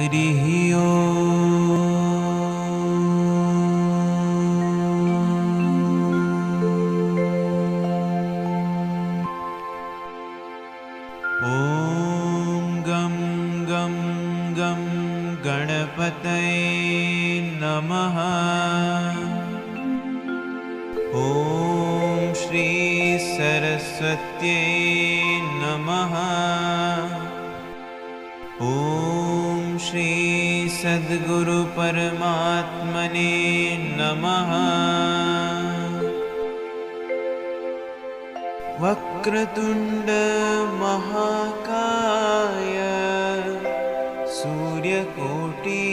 हरिः ॐ गं गं गं गणपतये नमः। ॐ श्री सरस्वत्यै नमः। ॐ श्री सद्गुरु परमात्मने नमः। वक्रतुण्ड महाकाय सूर्यकोटि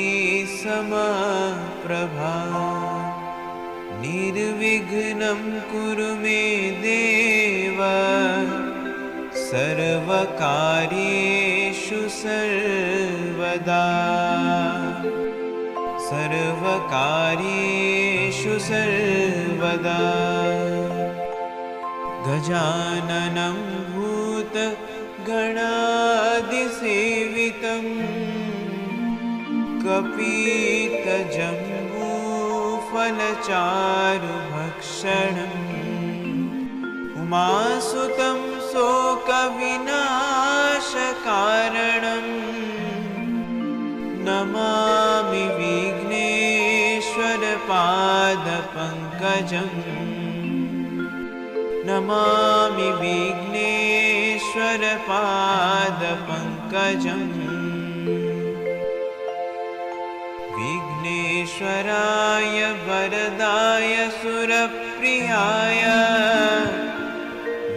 समप्रभा निर्विघ्नं कुरु मे देव सर्वकार्येषु सर्वदा सर्वकार्येषु सर्वदा। गजाननं भूतगणादिसेवितं कपितजम्बूफलचारुभक्षणम् उमासुतं शोकविनाशकारणं नमामि विघ्नेश्वरपादपङ्कजम् नमामि विघ्नेश्वरपादपङ्कजम्। विघ्नेश्वराय वरदाय सुरप्रियाय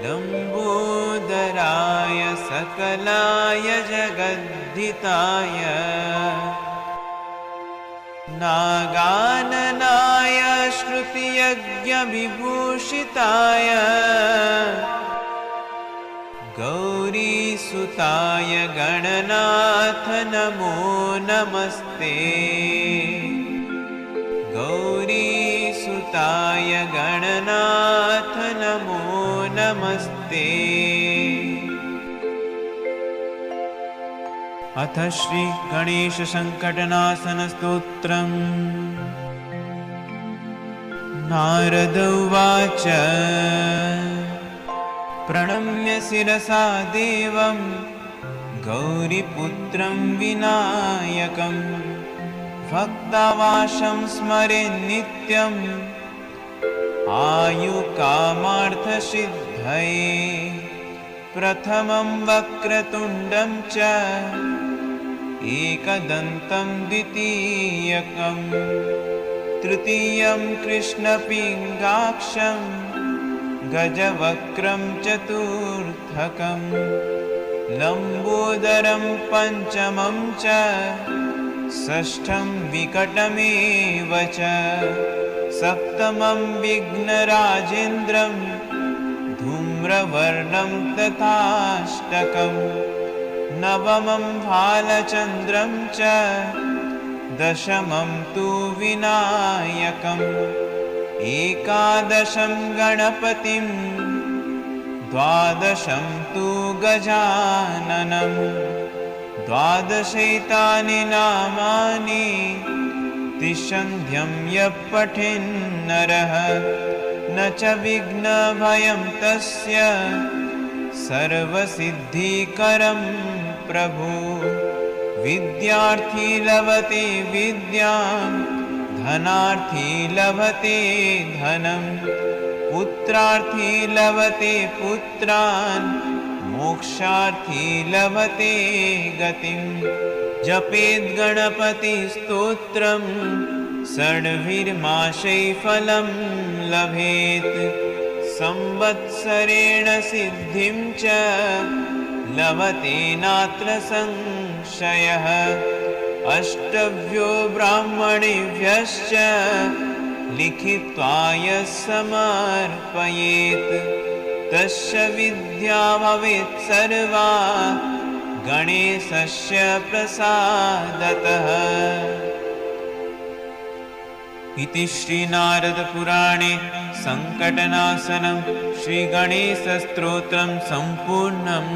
लम्बोदराय सकलाय जगद्धिताय नागाननाय श्रुतियज्ञविभूषिताय गौरीसुताय गणनाथ नमो नमस्ते। गौरीसुताय गणनाथ नमो नमस्ते। अथ श्री गणेश संकटनाशन स्तोत्रम्। नारद उवाच प्रणम्य शिरसा देवं गौरीपुत्रं विनायकं भक्तावाशं स्मरेन् नित्यम् आयुकामार्थसिद्धये। प्रथमं वक्रतुण्डं च एकदन्तं द्वितीयकं तृतीयं कृष्णपिङ्गाक्षं गजवक्त्रं चतुर्थकं लम्बोदरं पञ्चमं च षष्ठं विकटमेव च सप्तमं विघ्नराजेन्द्रं धूम्रवर्णं तथाष्टकं नवमं भालचन्द्रं च दशमं तु विनायकम् एकादशं गणपतिं द्वादशं तु गजाननं द्वादशैतानि नामानि त्रिसन्ध्यं यः पठेन्नरः न च विघ्नभयं तस्य सर्वसिद्धिकरं प्रभु। विद्यार्थी लभते विद्यां धनार्थी लभते धनं पुत्रार्थी लभते पुत्रान् मोक्षार्थी लभते गतिं। जपेद् गणपतिस्तोत्रं षड्भिर्मासै फलं लभेत् संवत्सरेण सिद्धिं च लभते नात्र संशयः। अष्टभ्यो ब्राह्मणेभ्यश्च लिखित्वा यः समर्पयेत् तस्य विद्या भवेत् सर्वा गणेशस्य प्रसादतः। इति श्रीनारदपुराणे संकटनाशनं श्रीगणेशस्तोत्रं सम्पूर्णम्।